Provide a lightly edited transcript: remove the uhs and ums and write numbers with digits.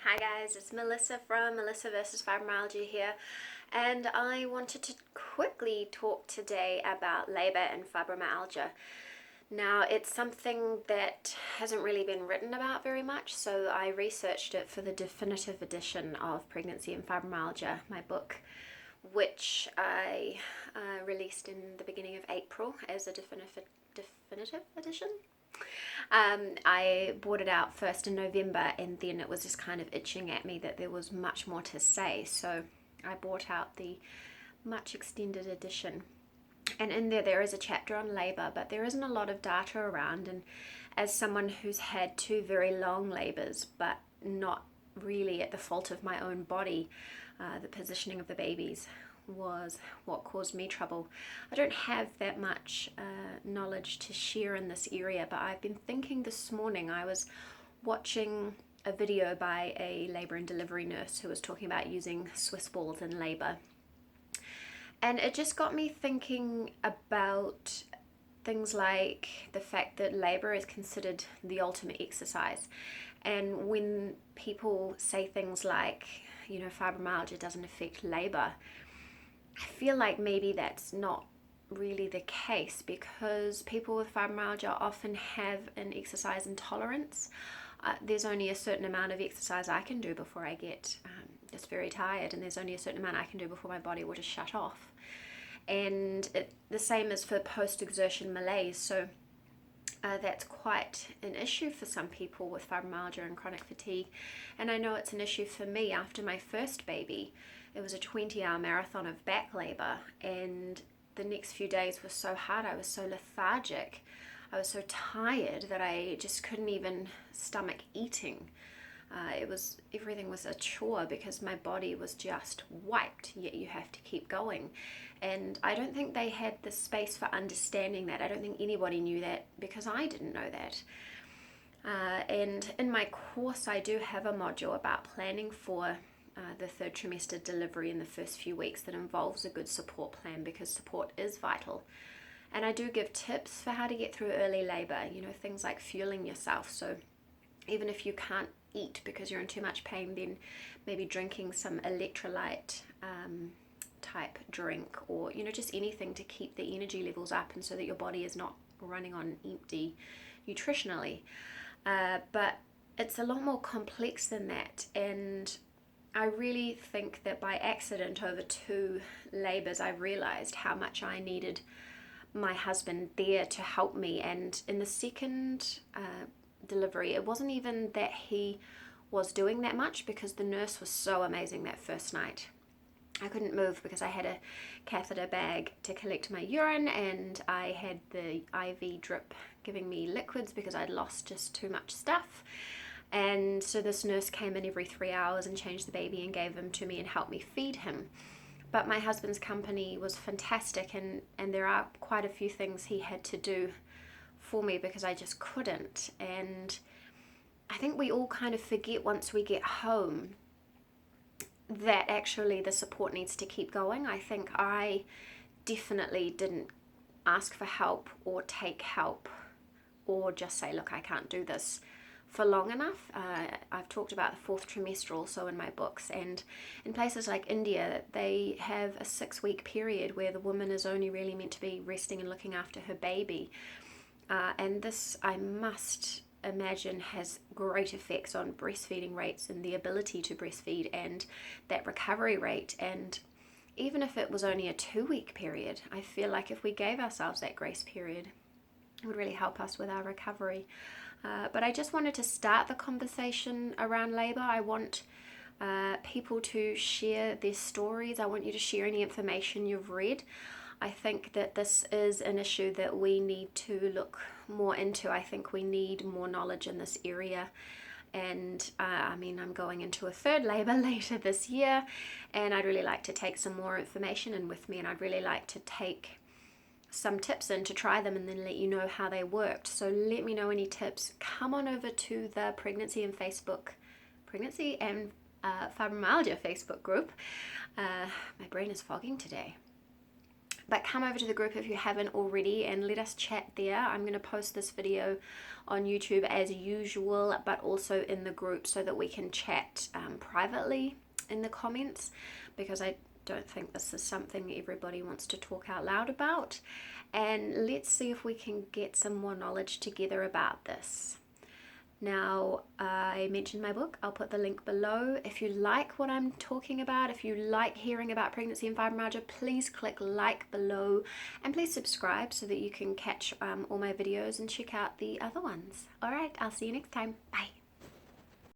Hi guys, it's Melissa from Melissa vs. Fibromyalgia here, and I wanted to quickly talk today about labor and fibromyalgia. Now, it's something that hasn't really been written about very much, so I researched it for the definitive edition of Pregnancy and Fibromyalgia, my book, which I released in the beginning of April as a definitive edition. I bought it out first in November, and then it was just kind of itching at me that there was much more to say, so I bought out the much extended edition. And in there is a chapter on labor, but there isn't a lot of data around. And as someone who's had two very long labors, but not really at the fault of my own body, the positioning of the babies was what caused me trouble. I don't have that much knowledge to share in this area, but I've been thinking this morning. I was watching a video by a labor and delivery nurse who was talking about using Swiss balls in labor, and it just got me thinking about things like the fact that labor is considered the ultimate exercise. And when people say things like, fibromyalgia doesn't affect labor, I feel like maybe that's not really the case, because people with fibromyalgia often have an exercise intolerance. There's only a certain amount of exercise I can do before I get just very tired, and there's only a certain amount I can do before my body will just shut off. And the same is for post-exertion malaise. So that's quite an issue for some people with fibromyalgia and chronic fatigue. And I know it's an issue for me after my first baby. It was a 20-hour marathon of back labor, and the next few days were so hard. I was so lethargic. I was so tired that I just couldn't even stomach eating. Everything was a chore because my body was just wiped, yet you have to keep going. And I don't think they had the space for understanding that. I don't think anybody knew that, because I didn't know that. And in my course, I do have a module about planning for the third trimester delivery in the first few weeks that involves a good support plan, because support is vital. And I do give tips for how to get through early labor, things like fueling yourself. So even if you can't eat because you're in too much pain, then maybe drinking some electrolyte type drink, or just anything to keep the energy levels up, and so that your body is not running on empty nutritionally. But it's a lot more complex than that, and I really think that by accident over two labors I realized how much I needed my husband there to help me. And in the second delivery, it wasn't even that he was doing that much, because the nurse was so amazing that first night. I couldn't move because I had a catheter bag to collect my urine, and I had the IV drip giving me liquids because I'd lost just too much stuff. And so this nurse came in every 3 hours and changed the baby and gave him to me and helped me feed him. But my husband's company was fantastic, and there are quite a few things he had to do for me because I just couldn't. And I think we all kind of forget once we get home that actually the support needs to keep going. I think I definitely didn't ask for help or take help or just say, look, I can't do this for long enough. I've talked about the fourth trimester also in my books, and in places like India, they have a 6-week period where the woman is only really meant to be resting and looking after her baby. And this, I must imagine, has great effects on breastfeeding rates and the ability to breastfeed and that recovery rate. And even if it was only a 2-week period, I feel like if we gave ourselves that grace period, it would really help us with our recovery. But I just wanted to start the conversation around labor. I want people to share their stories. I want you to share any information you've read. I think that this is an issue that we need to look more into. I think we need more knowledge in this area. And I'm going into a third labor later this year, and I'd really like to take some more information in with me, and I'd really like to take some tips in to try them and then let you know how they worked. So let me know any tips. Come on over to the Pregnancy and Fibromyalgia Facebook group. My brain is fogging today. But come over to the group if you haven't already and let us chat there. I'm going to post this video on YouTube as usual, but also in the group so that we can chat privately in the comments, because I don't think this is something everybody wants to talk out loud about. And let's see if we can get some more knowledge together about this. Now, I mentioned my book. I'll put the link below. If you like what I'm talking about, if you like hearing about pregnancy and fibromyalgia, please click like below and please subscribe so that you can catch all my videos and check out the other ones. All right, I'll see you next time. Bye.